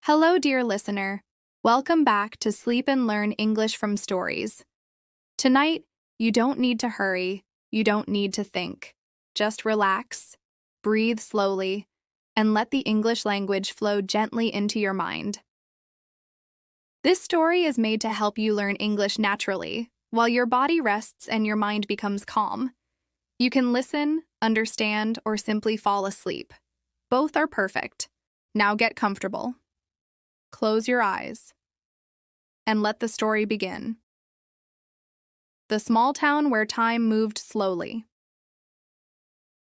Hello, dear listener. Welcome back to Sleep and Learn English from Stories. Tonight, you don't need to hurry, you don't need to think. Just relax, breathe slowly, and let the English language flow gently into your mind. This story is made to help you learn English naturally, while your body rests and your mind becomes calm. You can listen, understand, or simply fall asleep. Both are perfect. Now get comfortable. Close your eyes and let the story begin. The small town where time moved slowly.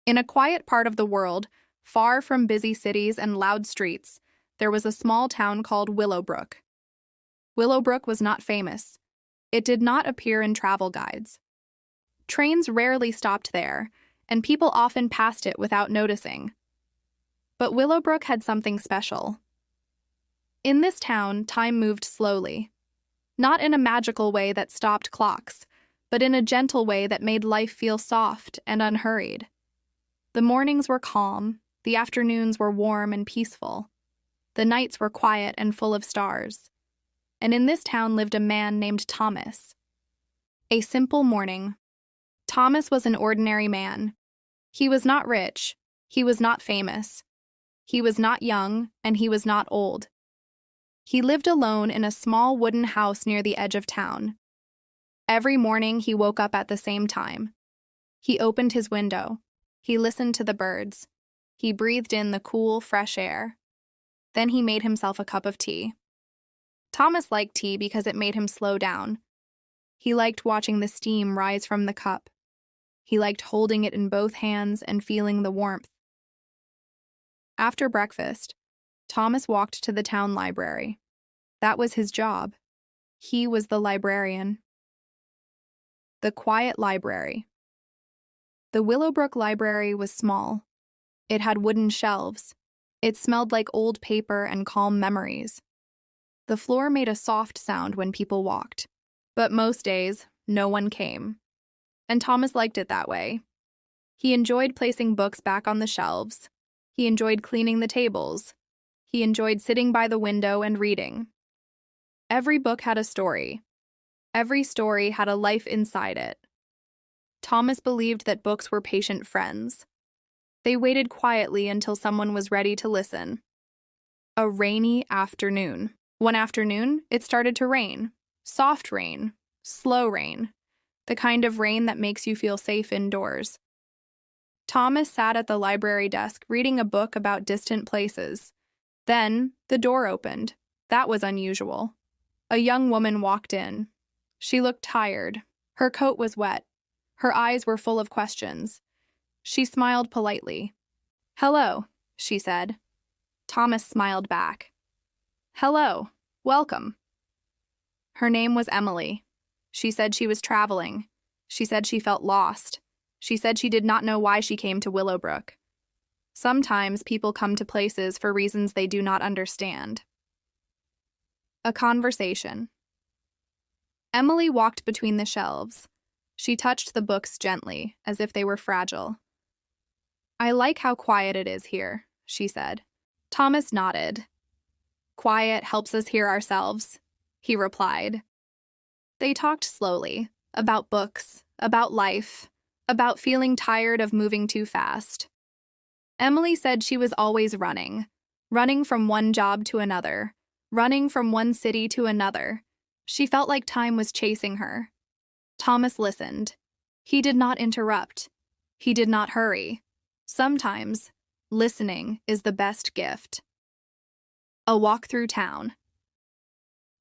In a quiet part of the world, far from busy cities and loud streets, there was a small town called Willowbrook. Willowbrook was not famous. It did not appear in travel guides. Trains rarely stopped there, and people often passed it without noticing. But Willowbrook had something special. In this town, time moved slowly. Not in a magical way that stopped clocks, but in a gentle way that made life feel soft and unhurried. The mornings were calm, the afternoons were warm and peaceful. The nights were quiet and full of stars. And in this town lived a man named Thomas. A simple morning. Thomas was an ordinary man. He was not rich, he was not famous. He was not young, and he was not old. He lived alone in a small wooden house near the edge of town. Every morning he woke up at the same time. He opened his window. He listened to the birds. He breathed in the cool, fresh air. Then he made himself a cup of tea. Thomas liked tea because it made him slow down. He liked watching the steam rise from the cup. He liked holding it in both hands and feeling the warmth. After breakfast, Thomas walked to the town library. That was his job. He was the librarian. The quiet library. The Willowbrook Library was small. It had wooden shelves. It smelled like old paper and calm memories. The floor made a soft sound when people walked. But most days, no one came. And Thomas liked it that way. He enjoyed placing books back on the shelves. He enjoyed cleaning the tables. He enjoyed sitting by the window and reading. Every book had a story. Every story had a life inside it. Thomas believed that books were patient friends. They waited quietly until someone was ready to listen. A rainy afternoon. One afternoon, it started to rain. Soft rain. Slow rain. The kind of rain that makes you feel safe indoors. Thomas sat at the library desk reading a book about distant places. Then, the door opened. That was unusual. A young woman walked in. She looked tired. Her coat was wet. Her eyes were full of questions. She smiled politely. "Hello," she said. Thomas smiled back. "Hello. Welcome." Her name was Emily. She said she was traveling. She said she felt lost. She said she did not know why she came to Willowbrook. Sometimes people come to places for reasons they do not understand. A conversation. Emily walked between the shelves. She touched the books gently, as if they were fragile. "I like how quiet it is here," she said. Thomas nodded. "Quiet helps us hear ourselves," he replied. They talked slowly, about books, about life, about feeling tired of moving too fast. Emily said she was always running from one job to another, running from one city to another. She felt like time was chasing her. Thomas listened. He did not interrupt. He did not hurry. Sometimes, listening is the best gift. A walk through town.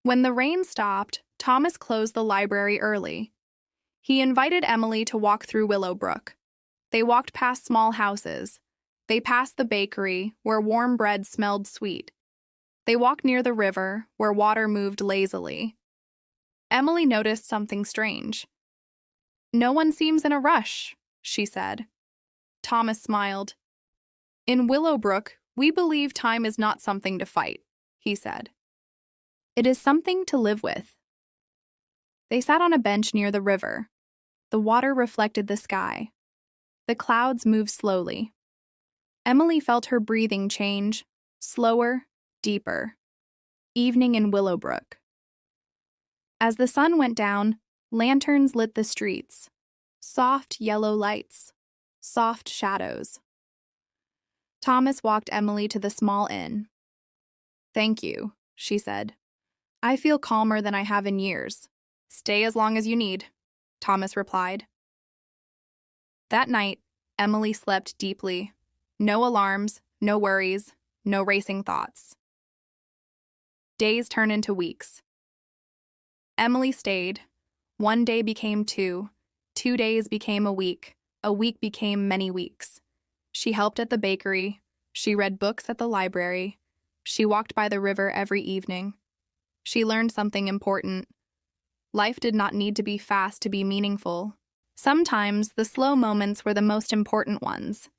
When the rain stopped, Thomas closed the library early. He invited Emily to walk through Willowbrook. They walked past small houses. They passed the bakery, where warm bread smelled sweet. They walked near the river, where water moved lazily. Emily noticed something strange. "No one seems in a rush," she said. Thomas smiled. "In Willowbrook, we believe time is not something to fight," he said. "It is something to live with." They sat on a bench near the river. The water reflected the sky. The clouds moved slowly. Emily felt her breathing change, slower, deeper. Evening in Willowbrook. As the sun went down, lanterns lit the streets. Soft yellow lights. Soft shadows. Thomas walked Emily to the small inn. "Thank you," she said. "I feel calmer than I have in years." "Stay as long as you need," Thomas replied. That night, Emily slept deeply. No alarms, no worries, no racing thoughts. Days turned into weeks. Emily stayed. One day became 2. 2 days became a week became many weeks. She helped at the bakery. She read books at the library. She walked by the river every evening. She learned something important. Life did not need to be fast to be meaningful. Sometimes the slow moments were the most important ones.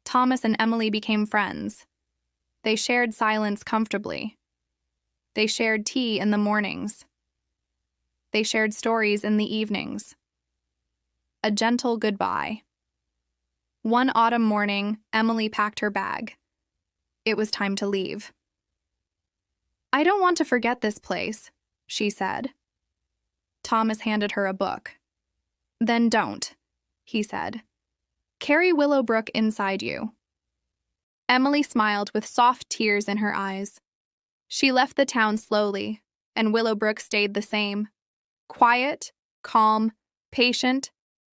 Thomas and Emily became friends. They shared silence comfortably. They shared tea in the mornings. They shared stories in the evenings. A gentle goodbye. One autumn morning, Emily packed her bag. It was time to leave. "I don't want to forget this place," she said. Thomas handed her a book. "Then don't," he said. "Carry Willowbrook inside you." Emily smiled with soft tears in her eyes. She left the town slowly, and Willowbrook stayed the same. Quiet, calm, patient,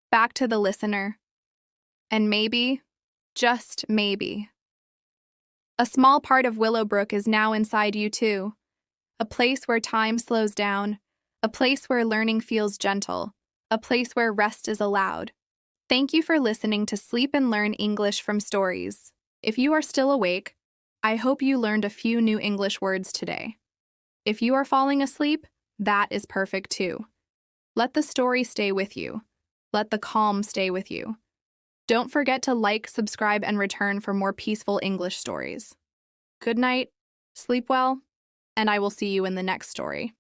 back to the listener. And maybe, just maybe, a small part of Willowbrook is now inside you too. A place where time slows down, a place where learning feels gentle, a place where rest is allowed. Thank you for listening to Sleep and Learn English from Stories. If you are still awake, I hope you learned a few new English words today. If you are falling asleep, that is perfect too. Let the story stay with you. Let the calm stay with you. Don't forget to like, subscribe, and return for more peaceful English stories. Good night, sleep well, and I will see you in the next story.